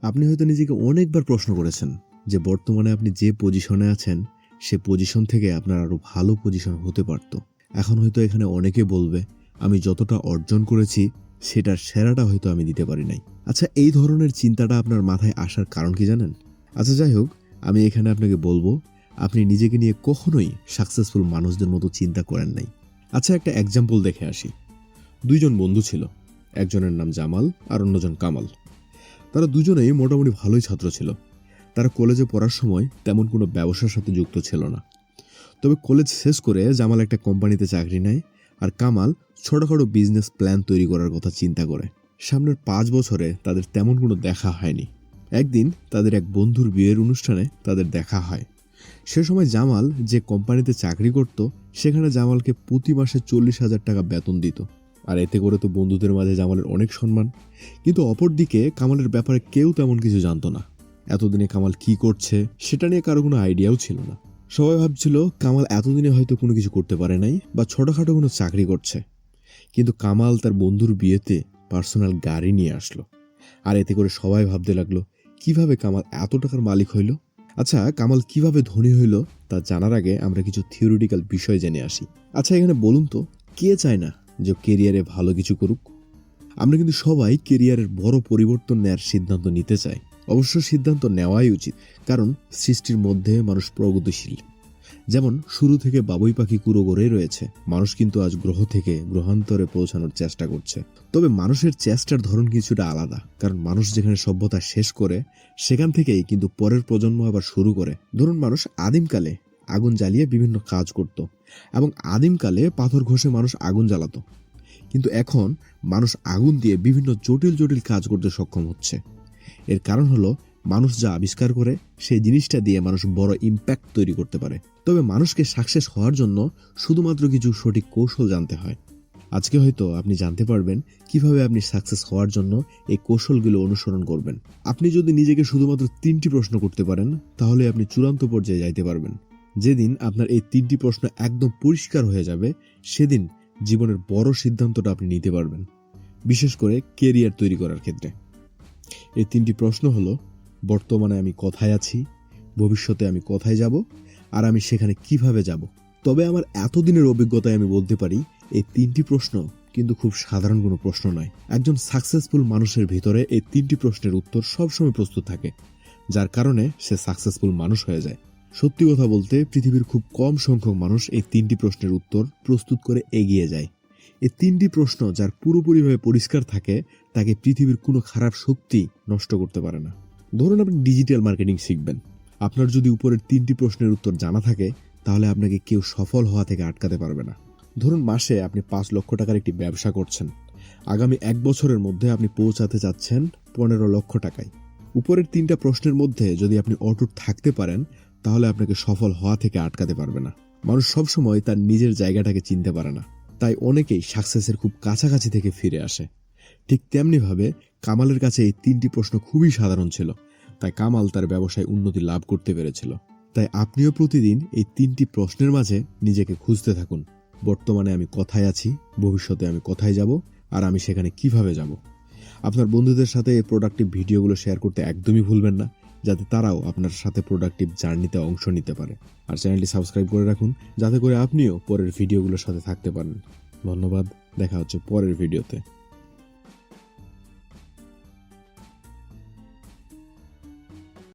আপনি হয়তো নিজেকে অনেকবার প্রশ্ন করেছেন যে বর্তমানে আপনি যে পজিশনে আছেন সে পজিশন থেকে আপনার আরো ভালো পজিশন হতে পারত। এখন হয়তো এখানে অনেকে বলবে আমি যতটা অর্জন করেছি সেটার সেরাটা হয়তো আমি দিতে পারি নাই। আচ্ছা, এই ধরনের চিন্তাটা আপনার মাথায় আসার কারণ কি জানেন? আচ্ছা, যাই হোক, আমি এখানে আপনাকে বলবো আপনি নিজেকে নিয়ে কখনোই সাকসেসফুল মানুষদের মতো চিন্তা করেন নাই। আচ্ছা, একটা এক্সাম্পল দেখে আসি। দুইজন বন্ধু ছিল, একজনের নাম জামাল আর অন্যজন কামাল। তারা দুজনেই মোটামুটি ভালোই ছাত্র ছিল। তারা কলেজে পড়ার সময় তেমন কোনো ব্যবসার সাথে যুক্ত ছিল না। তবে কলেজ শেষ করে জামাল একটা কোম্পানিতে চাকরি নেয় আর কামাল ছোটখাটো বিজনেস প্ল্যান তৈরি করার কথা চিন্তা করে। সামনের 5 বছরে তাদের তেমন কোনো দেখা হয়নি। একদিন তাদের এক বন্ধুর বিয়ের অনুষ্ঠানে তাদের দেখা হয়। সে সময় জামাল যে কোম্পানিতে চাকরি করত সেখানে জামালকে প্রতি মাসে 40,000 টাকা বেতন দিত। আর এতে করে তো বন্ধুদের মাঝে জামালের অনেক সম্মান। কিন্তু অপরদিকে কামালের ব্যাপারে কেউ তেমন কিছু জানতো না। এতদিনে কামাল কি করছে সেটা নিয়ে কারো কোনো আইডিয়াও ছিল না। সবাই ভাবছিল কামাল এতদিনে হয়তো কোনো কিছু করতে পারে নাই বা ছোটখাটো কোনো চাকরি করছে। কিন্তু কামাল তার বন্ধুর বিয়েতে পার্সোনাল গাড়ি নিয়ে আসলো। আর এতে করে সবাই ভাবতে লাগলো কিভাবে কামাল এত টাকার মালিক হইল। আচ্ছা, কামাল কিভাবে ধনী হইল তা জানার আগে আমরা কিছু থিওরিটিক্যাল বিষয় জেনে আসি। আচ্ছা, এখানে বলুন তো, কে চায় না যে কেরিয়ারে ভালো কিছু করুক? আমরা কিন্তু সবাই কেরিয়ারের বড় পরিবর্তন নেওয়ার সিদ্ধান্ত নিতে চাই। অবশ্য সিদ্ধান্ত নেওয়াই উচিত, কারণ সৃষ্টির মধ্যে মানুষ প্রগতিশীল। যেমন শুরু থেকে বাবুই পাখি কুড়ো গড়েই রয়েছে, মানুষ কিন্তু আজ গ্রহ থেকে গ্রহান্তরে পৌঁছানোর চেষ্টা করছে। তবে মানুষের চেষ্টার ধরন কিছুটা আলাদা, কারণ মানুষ যেখানে সভ্যতা শেষ করে সেখান থেকেই কিন্তু পরের প্রজন্ম আবার শুরু করে। ধরুন, মানুষ আদিমকালে আগুন জ্বালিয়ে বিভিন্ন কাজ করত এবং আদিমকালে পাথর ঘষে মানুষ আগুন জ্বালাতো। কিন্তু এখন মানুষ আগুন দিয়ে বিভিন্ন জটিল জটিল কাজ করতে সক্ষম হচ্ছে। এর কারণ হলো মানুষ যা আবিষ্কার করে সেই জিনিসটা দিয়ে মানুষ বড় ইম্প্যাক্ট তৈরি করতে পারে। তবে মানুষকে সাকসেস হওয়ার জন্য শুধুমাত্র কিছু সঠিক কৌশল জানতে হয়। আজকে হয়তো আপনি জানতে পারবেন কিভাবে আপনি সাকসেস হওয়ার জন্য এই কৌশলগুলো অনুসরণ করবেন। আপনি যদি নিজেকে শুধুমাত্র 3টি প্রশ্ন করতে পারেন তাহলে আপনি চূড়ান্ত পর্যায়ে যাইতে পারবেন। যেদিন আপনার এই 3টি প্রশ্ন একদম পরিষ্কার হয়ে যাবে সেদিন জীবনের বড় সিদ্ধান্তটা আপনি নিতে পারবেন, বিশেষ করে কেরিয়ার তৈরি করার ক্ষেত্রে। এই 3টি প্রশ্ন হলো, বর্তমানে আমি কোথায় আছি, ভবিষ্যতে আমি কোথায় যাব, আর আমি সেখানে কিভাবে যাব। তবে আমার এতদিনের অভিজ্ঞতায় আমি বলতে পারি এই 3টি প্রশ্ন কিন্তু খুব সাধারণ কোনো প্রশ্ন নয়। একজন সাকসেসফুল মানুষের ভিতরে এই 3টি প্রশ্নের উত্তর সবসময় প্রস্তুত থাকে, যার কারণে সে সাকসেসফুল মানুষ হয়ে যায়। সত্যি কথা বলতে পৃথিবীর খুব কম সংখ্যক মানুষ এই 3টি প্রশ্নের উত্তর প্রস্তুত করে এগিয়ে যায়। এই 3টি প্রশ্ন যার পুরোপুরিভাবে পরিষ্কার থাকে তাকে পৃথিবীর কোনো খারাপ শক্তি নষ্ট করতে পারে না। ধরুন, আপনি ডিজিটাল মার্কেটিং শিখবেন। আপনার যদি উপরের 3টি প্রশ্নের উত্তর জানা থাকে তাহলে আপনাকে কেউ সফল হওয়া থেকে আটকাতে পারবে না। ধরুন, মাসে আপনি 5 লক্ষ টাকার একটি ব্যবসা করছেন। আগামী 1 বছরের মধ্যে আপনি পৌঁছাতে চাচ্ছেন 15 লক্ষ টাকায়। উপরের 3টা প্রশ্নের মধ্যে যদি আপনি অটুট থাকতে পারেন তাহলে আপনাকে সফল হওয়া থেকে আটকাতে পারবে না। মানুষ সবসময় তার নিজের জায়গাটাকে চিনতে পারে না, তাই অনেকেই সাকসেসের খুব কাছাকাছি থেকে ফিরে আসে। ঠিক তেমনিভাবে কামালের কাছে এই 3টি প্রশ্ন খুবই সাধারণ ছিল, তাই কামাল তার ব্যবসায় উন্নতি লাভ করতে পেরেছিল। তাই আপনিও প্রতিদিন এই 3টি প্রশ্নের মাঝে নিজেকে খুঁজতে থাকুন। বর্তমানে আমি কোথায় আছি, ভবিষ্যতে আমি কোথায় যাব, আর আমি সেখানে কিভাবে যাব। আপনার বন্ধুদের সাথে এই প্রোডাক্টিভ ভিডিওগুলো শেয়ার করতে একদমই ভুলবেন না, যাতে তারাও আপনার সাথে প্রোডাক্টিভ জার্নিতে অংশ নিতে পারে। আর চ্যানেলটি সাবস্ক্রাইব করে রাখুন যাতে করে আপনিও পরের ভিডিওগুলোর সাথে থাকতে পারেন। ধন্যবাদ, দেখা হচ্ছে পরের ভিডিওতে।